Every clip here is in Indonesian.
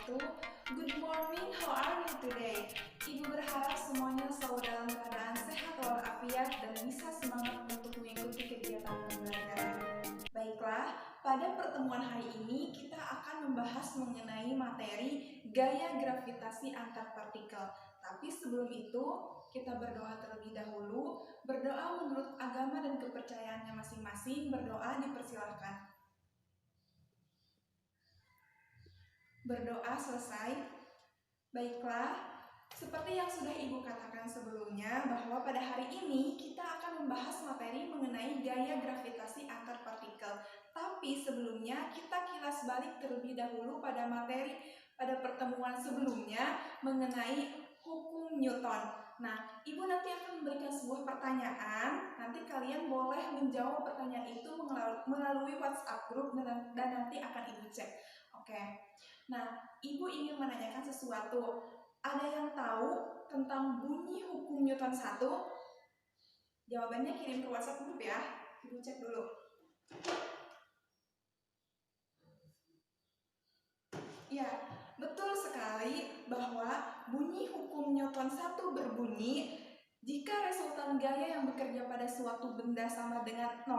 wabarakatuh. Good morning, how are you today? Ibu berharap semuanya selalu dalam keadaan sehat walafiat dan bisa semangat untuk mengikuti kegiatan pembelajaran. Baiklah, pada pertemuan hari ini kita akan membahas mengenai materi gaya gravitasi antar partikel. Tapi sebelum itu, kita berdoa terlebih dahulu. Berdoa menurut agama dan kepercayaannya masing-masing. Berdoa dipersilahkan. Berdoa selesai. Baiklah, seperti yang sudah Ibu katakan sebelumnya, bahwa pada hari ini kita akan membahas materi mengenai gaya gravitasi antar partikel. Tapi sebelumnya kita kilas balik terlebih dahulu pada materi pada pertemuan sebelumnya mengenai hukum Newton. Nah, Ibu nanti akan memberikan sebuah pertanyaan. Nanti kalian boleh menjawab pertanyaan itu melalui WhatsApp group dan nanti akan Ibu cek. Oke. Nah, Ibu ingin menanyakan sesuatu. Ada yang tahu tentang bunyi hukum Newton 1? Jawabannya kirim ke WhatsApp group ya. Ibu cek dulu. Ya, betul sekali bahwa bunyi hukum Newton 1 berbunyi jika resultan gaya yang bekerja pada suatu benda sama dengan 0,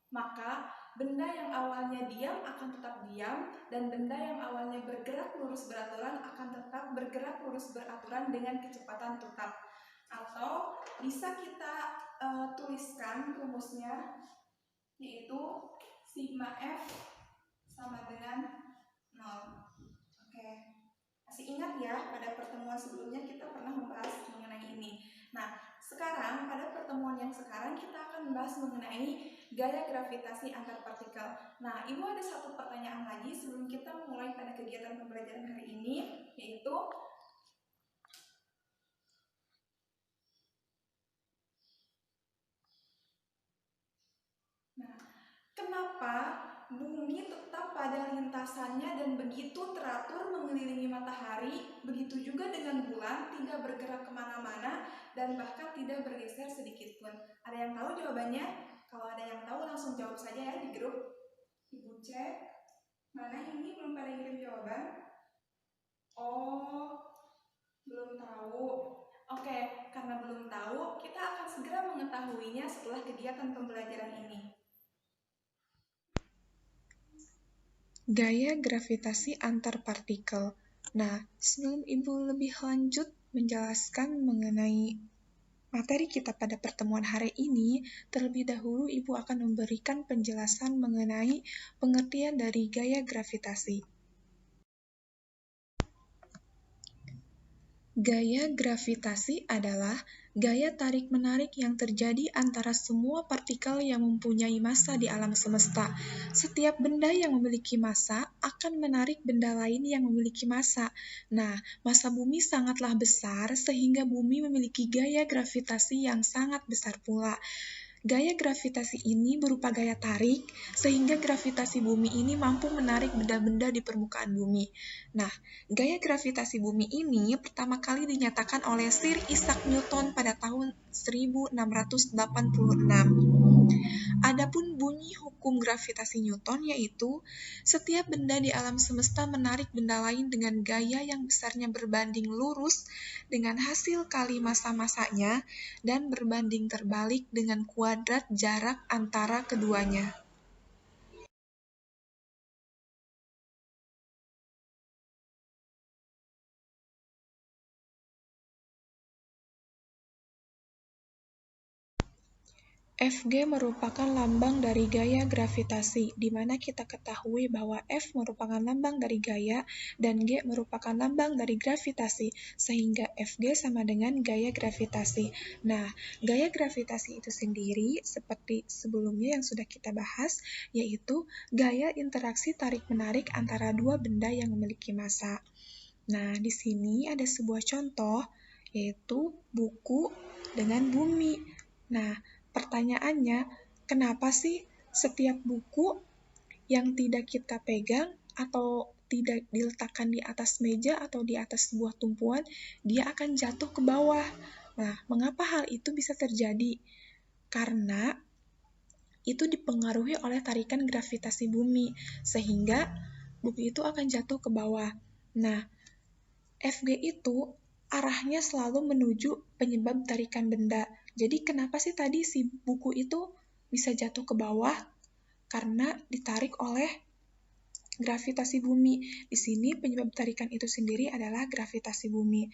maka benda yang awalnya diam akan tetap diam dan benda yang awalnya bergerak lurus beraturan akan tetap bergerak lurus beraturan dengan kecepatan tetap. Atau bisa kita tuliskan rumusnya, yaitu sigma F sama dengan 0. Oke. Masih ingat ya, pada pertemuan sebelumnya kita pernah membahas mengenai ini. Nah, sekarang pada pertemuan yang sekarang kita akan membahas mengenai gaya gravitasi antar partikel. Nah, Ibu ada satu pertanyaan lagi sebelum kita memulai pada kegiatan pembelajaran hari ini, yaitu kenapa bumi tetap pada lintasannya dan begitu teratur mengelilingi matahari, begitu juga dengan bulan tidak bergerak kemana-mana dan bahkan tidak bergeser sedikit pun. Ada yang tahu jawabannya? Kalau ada yang tahu langsung jawab saja ya di grup. Ibu cek. Mana ini belum pada ngirim jawaban? Oh, belum tahu. Oke, karena belum tahu, kita akan segera mengetahuinya setelah kegiatan pembelajaran ini. Gaya gravitasi antar partikel. Nah, sebelum Ibu lebih lanjut menjelaskan mengenai materi kita pada pertemuan hari ini, terlebih dahulu Ibu akan memberikan penjelasan mengenai pengertian dari gaya gravitasi. Gaya gravitasi adalah gaya tarik-menarik yang terjadi antara semua partikel yang mempunyai massa di alam semesta. Setiap benda yang memiliki massa akan menarik benda lain yang memiliki massa. Nah, massa bumi sangatlah besar sehingga bumi memiliki gaya gravitasi yang sangat besar pula. Gaya gravitasi ini berupa gaya tarik, sehingga gravitasi bumi ini mampu menarik benda-benda di permukaan bumi. Nah, gaya gravitasi bumi ini pertama kali dinyatakan oleh Sir Isaac Newton pada tahun 1686. Adapun bunyi hukum gravitasi Newton yaitu setiap benda di alam semesta menarik benda lain dengan gaya yang besarnya berbanding lurus dengan hasil kali massa-massanya dan berbanding terbalik dengan kuadrat jarak antara keduanya. Fg merupakan lambang dari gaya gravitasi, di mana kita ketahui bahwa F merupakan lambang dari gaya dan G merupakan lambang dari gravitasi, sehingga Fg sama dengan gaya gravitasi. Nah, gaya gravitasi itu sendiri seperti sebelumnya yang sudah kita bahas, yaitu gaya interaksi tarik-menarik antara dua benda yang memiliki massa. Nah, di sini ada sebuah contoh, yaitu buku dengan bumi. Nah, pertanyaannya, kenapa sih setiap buku yang tidak kita pegang atau tidak diletakkan di atas meja atau di atas sebuah tumpuan, dia akan jatuh ke bawah? Nah, mengapa hal itu bisa terjadi? Karena itu dipengaruhi oleh tarikan gravitasi bumi, sehingga buku itu akan jatuh ke bawah. Nah, FG itu arahnya selalu menuju penyebab tarikan benda. Jadi kenapa sih tadi si buku itu bisa jatuh ke bawah? Karena ditarik oleh gravitasi bumi. Di sini penyebab tarikan itu sendiri adalah gravitasi bumi.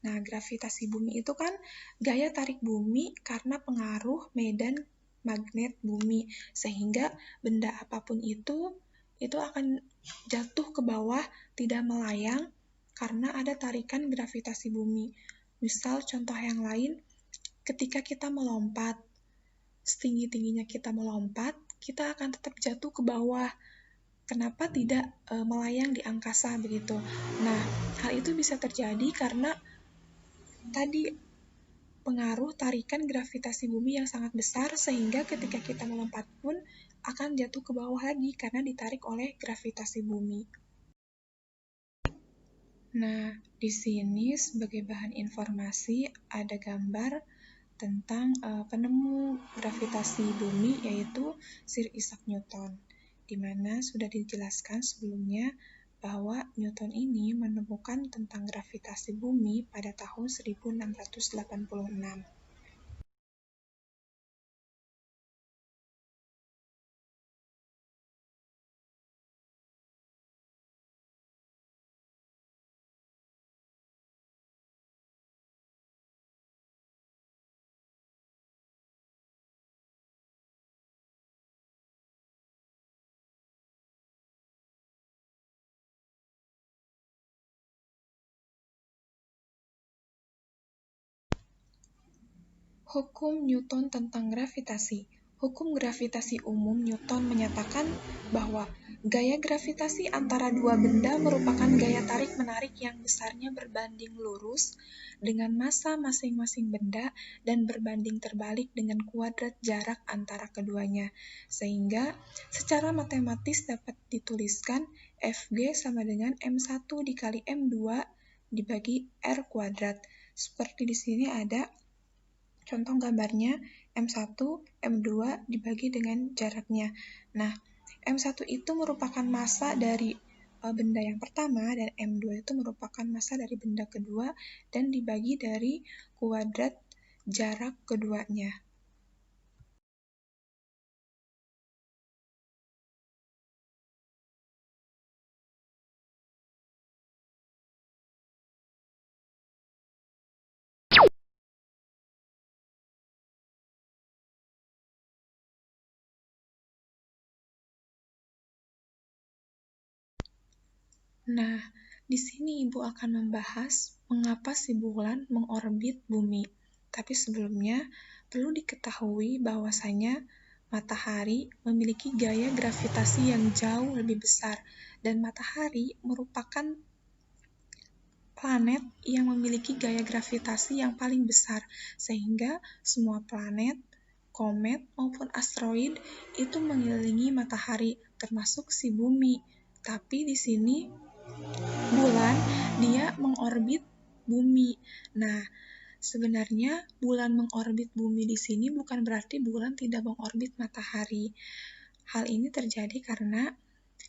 Nah, gravitasi bumi itu kan gaya tarik bumi karena pengaruh medan magnet bumi, sehingga benda apapun itu akan jatuh ke bawah, tidak melayang karena ada tarikan gravitasi bumi. Misal contoh yang lain, ketika kita melompat, setinggi-tingginya kita melompat, kita akan tetap jatuh ke bawah. Kenapa tidak melayang di angkasa begitu? Nah, hal itu bisa terjadi karena tadi pengaruh tarikan gravitasi bumi yang sangat besar sehingga ketika kita melompat pun akan jatuh ke bawah lagi karena ditarik oleh gravitasi bumi. Nah, di sini sebagai bahan informasi ada gambar tentang penemu gravitasi bumi yaitu Sir Isaac Newton, di mana sudah dijelaskan sebelumnya bahwa Newton ini menemukan tentang gravitasi bumi pada tahun 1686. Hukum Newton tentang gravitasi. Hukum gravitasi umum Newton menyatakan bahwa gaya gravitasi antara dua benda merupakan gaya tarik-menarik yang besarnya berbanding lurus dengan massa masing-masing benda dan berbanding terbalik dengan kuadrat jarak antara keduanya. Sehingga secara matematis dapat dituliskan Fg sama dengan M1 dikali M2 dibagi R kuadrat. Seperti di sini ada contoh gambarnya M1, M2 dibagi dengan jaraknya. Nah, M1 itu merupakan massa dari benda yang pertama dan M2 itu merupakan massa dari benda kedua dan dibagi dari kuadrat jarak keduanya. Nah, di sini Ibu akan membahas mengapa si bulan mengorbit bumi. Tapi sebelumnya, perlu diketahui bahwasanya matahari memiliki gaya gravitasi yang jauh lebih besar, dan matahari merupakan planet yang memiliki gaya gravitasi yang paling besar, sehingga semua planet, komet, maupun asteroid itu mengelilingi matahari, termasuk si bumi. Tapi di sini bulan dia mengorbit bumi. Nah, sebenarnya bulan mengorbit bumi di sini bukan berarti bulan tidak mengorbit matahari. Hal ini terjadi karena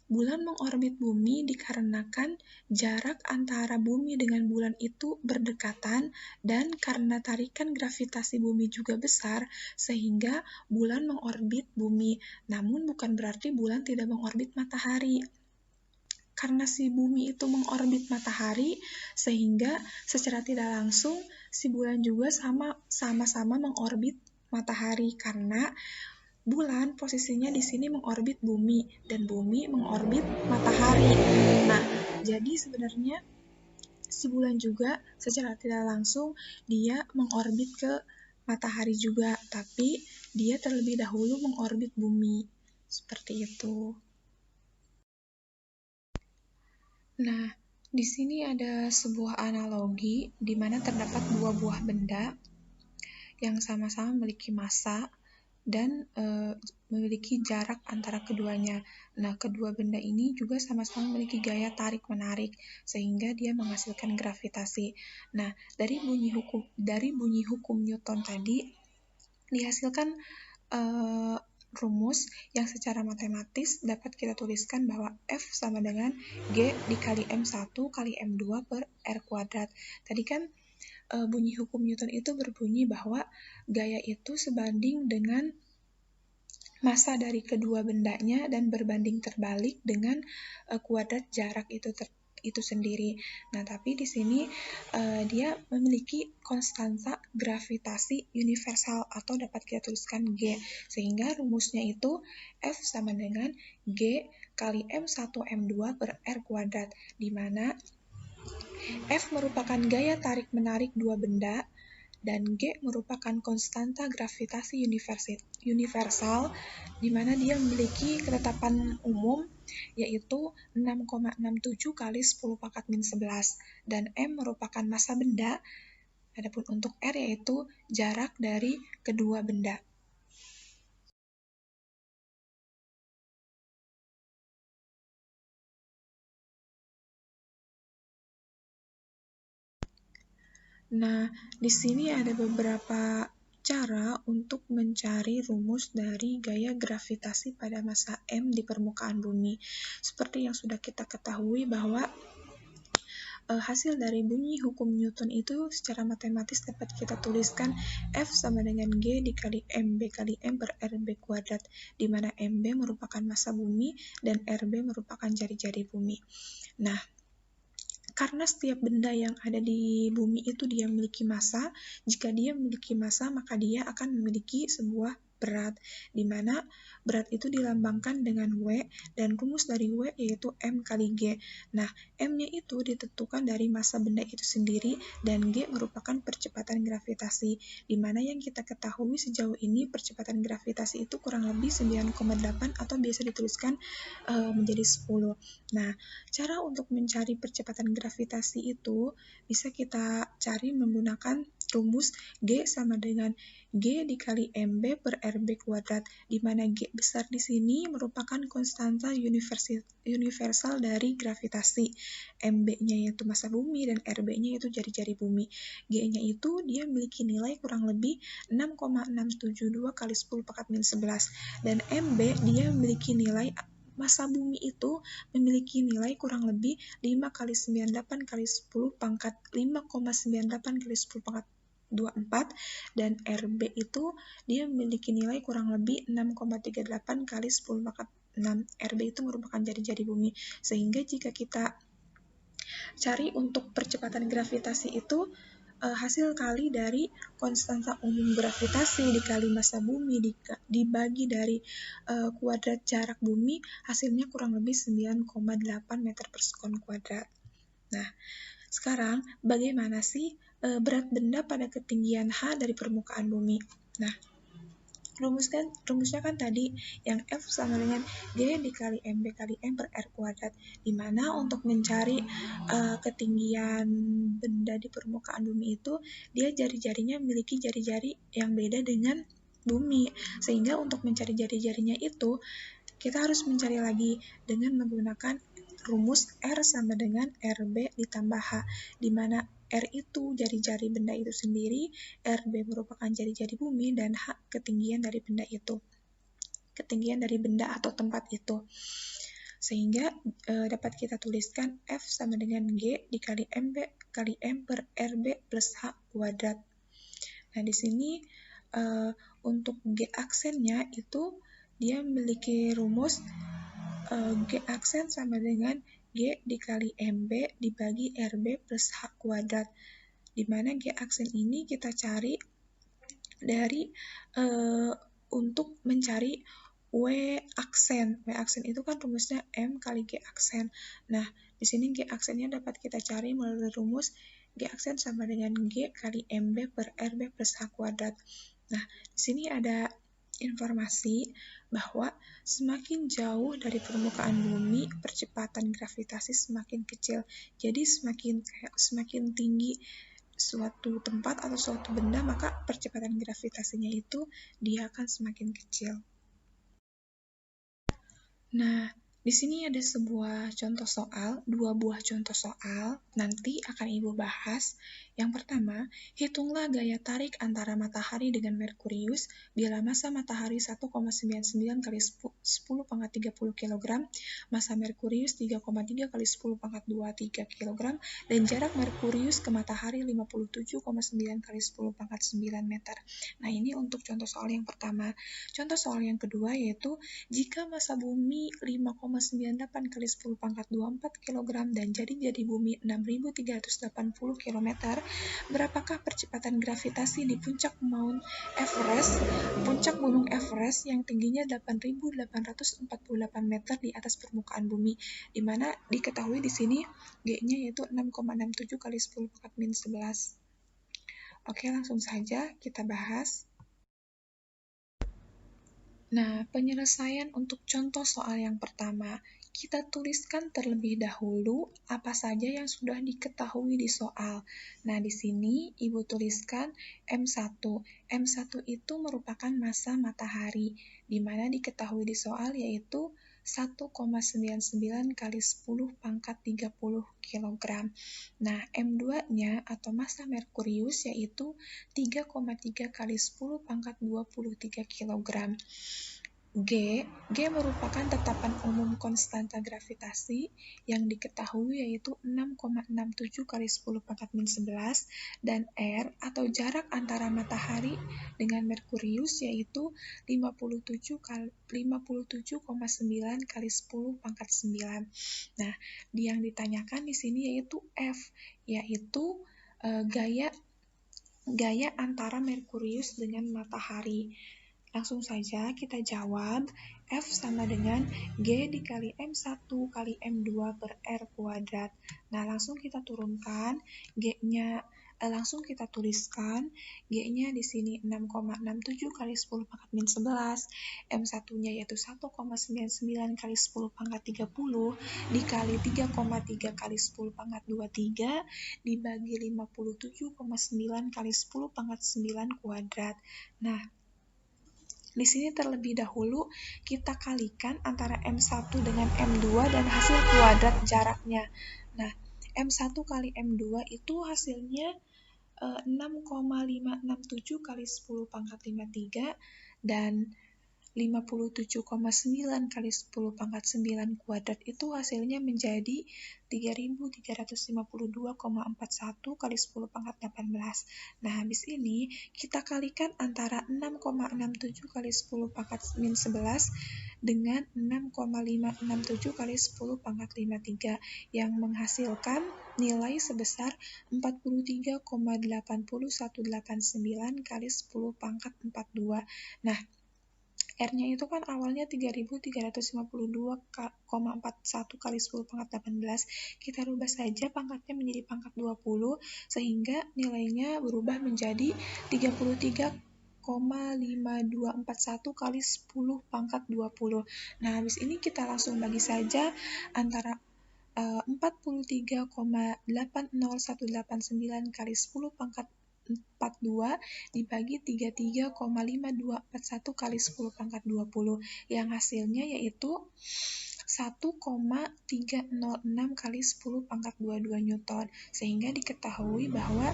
bulan mengorbit bumi dikarenakan jarak antara bumi dengan bulan itu berdekatan dan karena tarikan gravitasi bumi juga besar sehingga bulan mengorbit bumi. Namun bukan berarti bulan tidak mengorbit matahari. Karena si bumi itu mengorbit matahari, sehingga secara tidak langsung si bulan juga sama-sama mengorbit matahari karena bulan posisinya di sini mengorbit bumi dan bumi mengorbit matahari. Nah, jadi sebenarnya si bulan juga secara tidak langsung dia mengorbit ke matahari juga, tapi dia terlebih dahulu mengorbit bumi. Seperti itu. Nah, di sini ada sebuah analogi di mana terdapat dua buah benda yang sama-sama memiliki massa dan memiliki jarak antara keduanya. Nah, kedua benda ini juga sama-sama memiliki gaya tarik-menarik sehingga dia menghasilkan gravitasi. Nah, dari bunyi hukum Newton tadi dihasilkan rumus yang secara matematis dapat kita tuliskan bahwa F sama dengan G dikali M1 kali M2 per R kuadrat. Tadi kan bunyi hukum Newton itu berbunyi bahwa gaya itu sebanding dengan massa dari kedua bendanya dan berbanding terbalik dengan kuadrat jarak itu sendiri. Nah, tapi di sini dia memiliki konstanta gravitasi universal atau dapat kita tuliskan G. Sehingga rumusnya itu F sama dengan G kali M1 M2 per R kuadrat, di mana F merupakan gaya tarik-menarik dua benda dan G merupakan konstanta gravitasi universal di mana dia memiliki ketetapan umum yaitu 6,67 kali 10 pangkat min 11 dan M merupakan massa benda, adapun untuk R yaitu jarak dari kedua benda. Nah, di sini ada beberapa cara untuk mencari rumus dari gaya gravitasi pada massa M di permukaan bumi. Seperti yang sudah kita ketahui bahwa hasil dari bunyi hukum Newton itu secara matematis dapat kita tuliskan F sama dengan G dikali MB kali M per RB kuadrat, di mana MB merupakan massa bumi dan RB merupakan jari-jari bumi. Nah, karena setiap benda yang ada di bumi itu dia memiliki massa, jika dia memiliki massa maka dia akan memiliki sebuah berat, di mana berat itu dilambangkan dengan W dan rumus dari W yaitu M kali G. Nah, M-nya itu ditentukan dari massa benda itu sendiri dan G merupakan percepatan gravitasi, di mana yang kita ketahui sejauh ini percepatan gravitasi itu kurang lebih 9,8 atau biasa dituliskan menjadi 10. Nah, cara untuk mencari percepatan gravitasi itu bisa kita cari menggunakan rumus G sama dengan G dikali MB per RB kuadrat, di mana G besar di sini merupakan konstanta universal dari gravitasi. MB-nya yaitu massa bumi dan RB-nya yaitu jari-jari bumi. G-nya itu dia memiliki nilai kurang lebih 6,672 kali 10 pangkat min 11 dan MB dia memiliki nilai massa bumi itu memiliki nilai kurang lebih 5 kali 98 kali 10 pangkat 5,98 kali 10 pangkat 24 dan RB itu dia memiliki nilai kurang lebih 6,38 kali 10 pangkat 6. RB itu merupakan jari-jari bumi. Sehingga jika kita cari untuk percepatan gravitasi itu hasil kali dari konstanta umum gravitasi dikali massa bumi dibagi dari kuadrat jarak bumi, hasilnya kurang lebih 9,8 meter per sekon kuadrat. Nah, sekarang bagaimana sih berat benda pada ketinggian H dari permukaan bumi? Nah, rumusnya kan tadi yang F sama dengan G dikali MB kali M per R kuadrat, di mana untuk mencari ketinggian benda di permukaan bumi itu dia jari-jarinya memiliki jari-jari yang beda dengan bumi, sehingga untuk mencari jari-jarinya itu kita harus mencari lagi dengan menggunakan rumus R sama dengan RB ditambah H, di mana R itu jari-jari benda itu sendiri, RB merupakan jari-jari bumi, dan H ketinggian dari benda itu. Ketinggian dari benda atau tempat itu. Sehingga dapat kita tuliskan F sama dengan G dikali MB kali M per RB plus H kuadrat. Nah, di sini untuk G aksennya itu dia memiliki rumus G aksen sama dengan G dikali MB dibagi RB plus H kuadrat, di mana G aksen ini kita cari dari untuk mencari W aksen. W aksen itu kan rumusnya M kali G aksen. Nah, di sini G aksennya dapat kita cari melalui rumus G aksen sama dengan G kali MB per RB plus H kuadrat. Nah, di sini ada informasi bahwa semakin jauh dari permukaan bumi, percepatan gravitasi semakin kecil. Jadi semakin tinggi suatu tempat atau suatu benda, maka percepatan gravitasinya itu dia akan semakin kecil. Nah, di sini ada sebuah contoh soal, dua buah contoh soal, nanti akan Ibu bahas. Yang pertama, hitunglah gaya tarik antara matahari dengan Merkurius bila massa matahari 1,99 kali 10 pangkat 30 kg, massa Merkurius 3,3 kali 10 pangkat 23 kg, dan jarak Merkurius ke matahari 57,9 kali 10 pangkat 9 meter. Nah, ini untuk contoh soal yang pertama. Contoh soal yang kedua yaitu, jika massa bumi 5,98 kali 10 pangkat 24 kg dan jadi bumi 6.380 km, berapakah percepatan gravitasi di puncak Mount Everest, puncak gunung Everest yang tingginya 8.848 meter di atas permukaan bumi, di mana diketahui di sini G-nya yaitu 6,67 kali 10 pangkat min 11. Oke, langsung saja kita bahas. Nah, penyelesaian untuk contoh soal yang pertama, kita tuliskan terlebih dahulu apa saja yang sudah diketahui di soal. Nah, di sini Ibu tuliskan M1. M1 itu merupakan massa matahari, di mana diketahui di soal yaitu 1,99 kali 10 pangkat 30 kg. Nah, M2-nya atau massa Merkurius yaitu 3,3 kali 10 pangkat 23 kg. G merupakan tetapan umum konstanta gravitasi yang diketahui yaitu 6,67 kali 10 pangkat min 11, dan R atau jarak antara matahari dengan Merkurius yaitu 57,9 kali 10 pangkat 9. Nah, yang ditanyakan di sini yaitu F, yaitu gaya antara Merkurius dengan matahari. Langsung saja kita jawab, F sama dengan G dikali M1 kali M2 per R kuadrat. Nah, langsung kita turunkan, G-nya langsung kita tuliskan, G-nya di sini 6,67 kali 10 pangkat min 11, M1-nya yaitu 1,99 kali 10 pangkat 30, dikali 3,3 kali 10 pangkat 23, dibagi 57,9 kali 10 pangkat 9 kuadrat. Nah, di sini terlebih dahulu kita kalikan antara M1 dengan M2 dan hasil kuadrat jaraknya. Nah, M1 kali M2 itu hasilnya 6,567 kali 10 pangkat 53 dan 57,9 kali 10 pangkat 9 kuadrat itu hasilnya menjadi 3.352,41 kali 10 pangkat 18. Nah, habis ini kita kalikan antara 6,67 kali 10 pangkat min 11 dengan 6,567 kali 10 pangkat 53 yang menghasilkan nilai sebesar 43,80189 kali 10 pangkat 42. Nah, R-nya itu kan awalnya 3.352,41 kali 10 pangkat 18. Kita rubah saja pangkatnya menjadi pangkat 20, sehingga nilainya berubah menjadi 33,5241 kali 10 pangkat 20. Nah, habis ini kita langsung bagi saja antara 43,80189 kali 10 pangkat 42 dibagi 33,5241 kali 10 pangkat 20 yang hasilnya yaitu 1,306 kali 10 pangkat 22 Newton, sehingga diketahui bahwa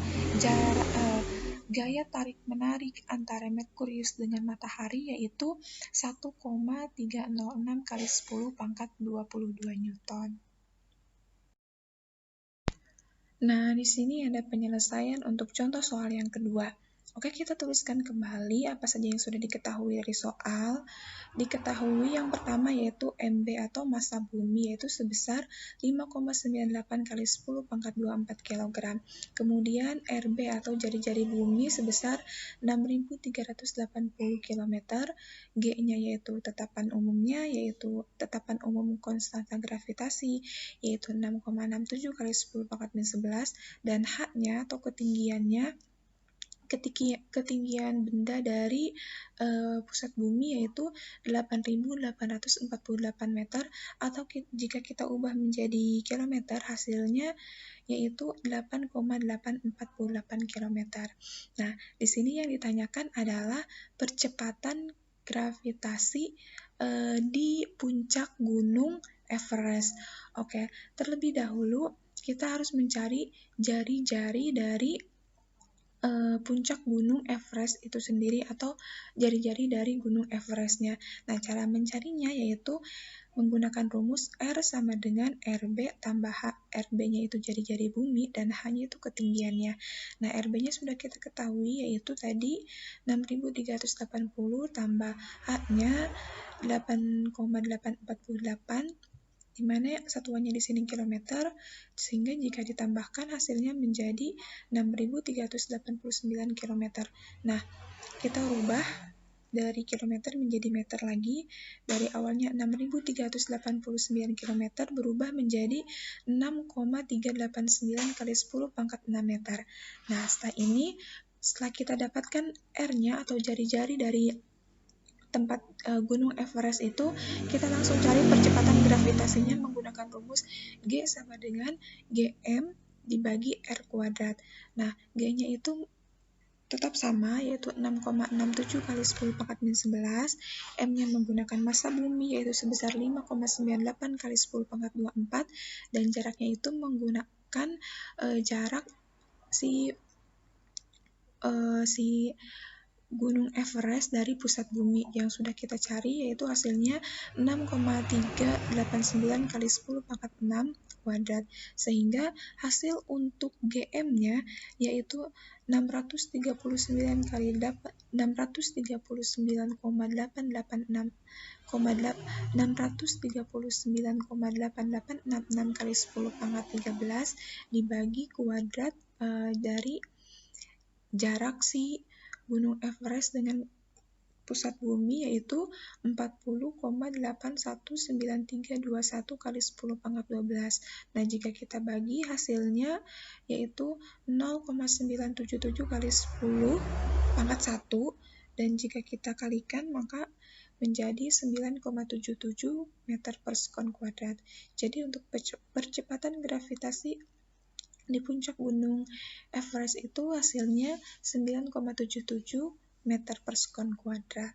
gaya tarik-menarik antara Merkurius dengan matahari yaitu 1,306 kali 10 pangkat 22 Newton. Nah, di sini ada penyelesaian untuk contoh soal yang kedua. Oke, kita tuliskan kembali apa saja yang sudah diketahui dari soal. Diketahui yang pertama yaitu MB atau massa bumi yaitu sebesar 5,98 kali 10 pangkat 24 kg. Kemudian RB atau jari-jari bumi sebesar 6.380 km. G-nya yaitu tetapan umumnya yaitu tetapan umum konstanta gravitasi yaitu 6,67 kali 10 pangkat min 11, dan H-nya atau ketinggiannya ketinggian benda dari pusat bumi yaitu 8.848 meter, atau jika kita ubah menjadi kilometer hasilnya yaitu 8,848 km. Nah, di sini yang ditanyakan adalah percepatan gravitasi di puncak gunung Everest. Oke, terlebih dahulu kita harus mencari jari-jari dari puncak gunung Everest itu sendiri atau jari-jari dari gunung Everestnya. Nah, cara mencarinya yaitu menggunakan rumus R sama dengan RB tambah H. RB-nya itu jari-jari bumi dan H-nya itu ketinggiannya. Nah, RB-nya sudah kita ketahui yaitu tadi 6.380 tambah H-nya 8,848, di mana satuannya di sini kilometer, sehingga jika ditambahkan hasilnya menjadi 6.389 km. Nah, kita rubah dari kilometer menjadi meter lagi. Dari awalnya 6.389 km berubah menjadi 6,389 kali 10 pangkat 6 meter. Nah, setelah kita dapatkan R-nya atau jari-jari dari tempat gunung Everest itu, kita langsung cari percepatan gravitasinya menggunakan rumus G sama dengan GM dibagi R kuadrat. Nah, G-nya itu tetap sama, yaitu 6,67 kali 10 pangkat min 11. M-nya menggunakan massa bumi, yaitu sebesar 5,98 kali 10 pangkat 24. Dan jaraknya itu menggunakan jarak si Gunung Everest dari pusat bumi yang sudah kita cari, yaitu hasilnya 6,389 kali 10 pangkat 6 kuadrat, sehingga hasil untuk GM-nya yaitu 639,886,639,886 kali 10 pangkat 13 dibagi kuadrat dari jarak si Gunung Everest dengan pusat bumi, yaitu 40,819321 kali 10 pangkat 12. Nah, jika kita bagi hasilnya yaitu 0,977 kali 10 pangkat 1, dan jika kita kalikan maka menjadi 9,77 meter per sekon kuadrat. Jadi untuk percepatan gravitasi di puncak gunung Everest itu hasilnya 9,77 meter per sekon kuadrat.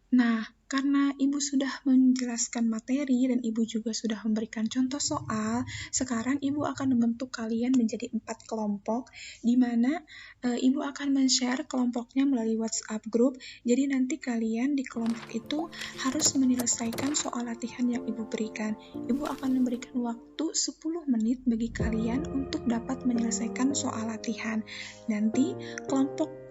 Nah, karena Ibu sudah menjelaskan materi dan Ibu juga sudah memberikan contoh soal, sekarang Ibu akan membentuk kalian menjadi 4 kelompok, di mana Ibu akan men-share kelompoknya melalui WhatsApp group. Jadi nanti kalian di kelompok itu harus menyelesaikan soal latihan yang Ibu berikan. Ibu akan memberikan waktu 10 menit bagi kalian untuk dapat menyelesaikan soal latihan. Nanti kelompok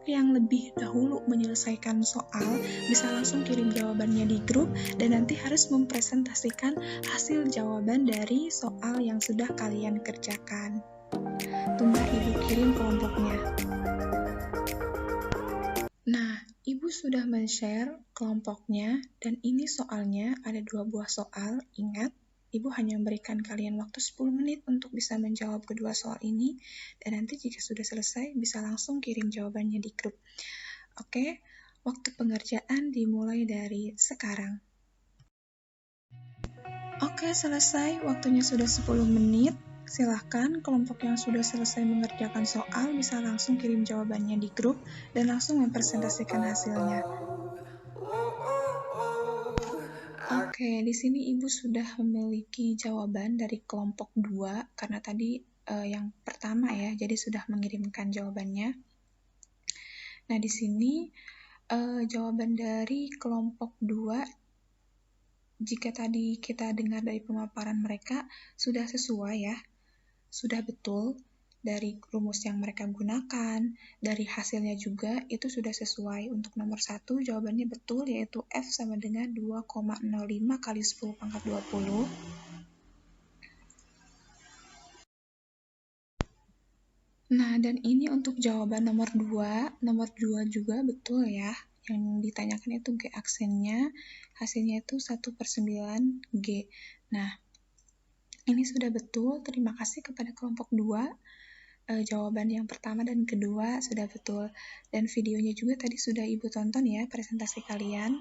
yang lebih dahulu menyelesaikan soal bisa langsung kirim jawabannya di grup, dan nanti harus mempresentasikan hasil jawaban dari soal yang sudah kalian kerjakan. Tunggu Ibu kirim kelompoknya. Nah, Ibu sudah men-share kelompoknya, dan ini soalnya ada 2 buah soal. Ingat, Ibu hanya memberikan kalian waktu 10 menit untuk bisa menjawab kedua soal ini, dan nanti jika sudah selesai bisa langsung kirim jawabannya di grup. Oke, waktu pengerjaan dimulai dari sekarang. Oke, selesai. Waktunya sudah 10 menit. Silahkan kelompok yang sudah selesai mengerjakan soal bisa langsung kirim jawabannya di grup dan langsung mempresentasikan hasilnya. Oke, di sini Ibu sudah memiliki jawaban dari kelompok 2 karena tadi yang pertama ya, jadi sudah mengirimkan jawabannya. Nah, di sini jawaban dari kelompok 2, jika tadi kita dengar dari pemaparan mereka sudah sesuai ya, sudah betul dari rumus yang mereka gunakan, dari hasilnya juga itu sudah sesuai. Untuk nomor 1 jawabannya betul, yaitu F sama dengan 2,05 kali 10 pangkat 20. Nah, dan ini untuk jawaban nomor 2. Nomor 2 juga betul ya. Yang ditanyakan itu G aksennya, hasilnya itu 1/9 G. Nah, ini sudah betul. Terima kasih kepada kelompok 2. Jawaban yang pertama dan kedua sudah betul. Dan videonya juga tadi sudah Ibu tonton ya, presentasi kalian.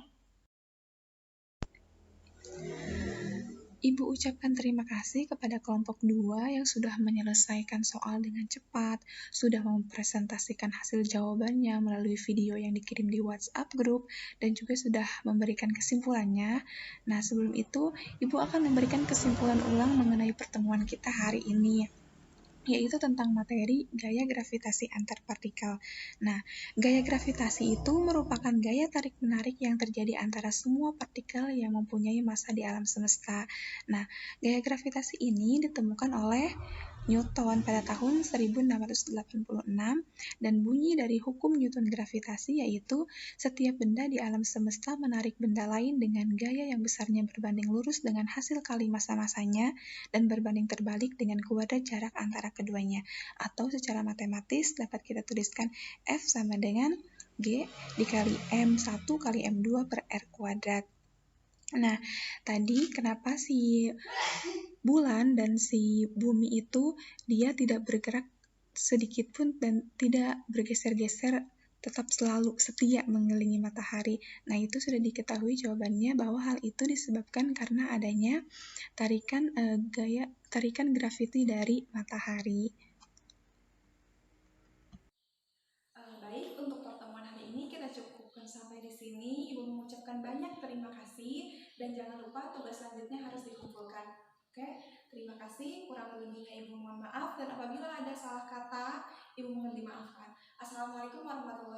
Ibu ucapkan terima kasih kepada kelompok 2 yang sudah menyelesaikan soal dengan cepat, sudah mempresentasikan hasil jawabannya melalui video yang dikirim di WhatsApp group, dan juga sudah memberikan kesimpulannya. Nah, sebelum itu, Ibu akan memberikan kesimpulan ulang mengenai pertemuan kita hari ini. yaitu tentang materi gaya gravitasi antar partikel. Nah, gaya gravitasi itu merupakan gaya tarik-menarik yang terjadi antara semua partikel yang mempunyai massa di alam semesta. Nah, gaya gravitasi ini ditemukan oleh Newton pada tahun 1686 dan bunyi dari hukum Newton gravitasi yaitu setiap benda di alam semesta menarik benda lain dengan gaya yang besarnya berbanding lurus dengan hasil kali massa-massanya dan berbanding terbalik dengan kuadrat jarak antara keduanya. Atau secara matematis dapat kita tuliskan F sama dengan G dikali M1 kali M2 per R kuadrat. Nah, tadi kenapa si bulan dan si bumi itu dia tidak bergerak sedikit pun dan tidak bergeser-geser, tetap selalu setia mengelilingi matahari. Nah, itu sudah diketahui jawabannya bahwa hal itu disebabkan karena adanya tarikan graviti dari matahari. Baik, untuk pertemuan hari ini kita cukupkan sampai di sini. Ibu mengucapkan banyak terima kasih dan jangan lupa tugas selanjutnya harus dikumpulkan. Oke, terima kasih. Kurang lebihnya Ibu mohon maaf dan apabila ada salah kata, Ibu mohon dimaafkan. Assalamualaikum warahmatullahi wabarakatuh.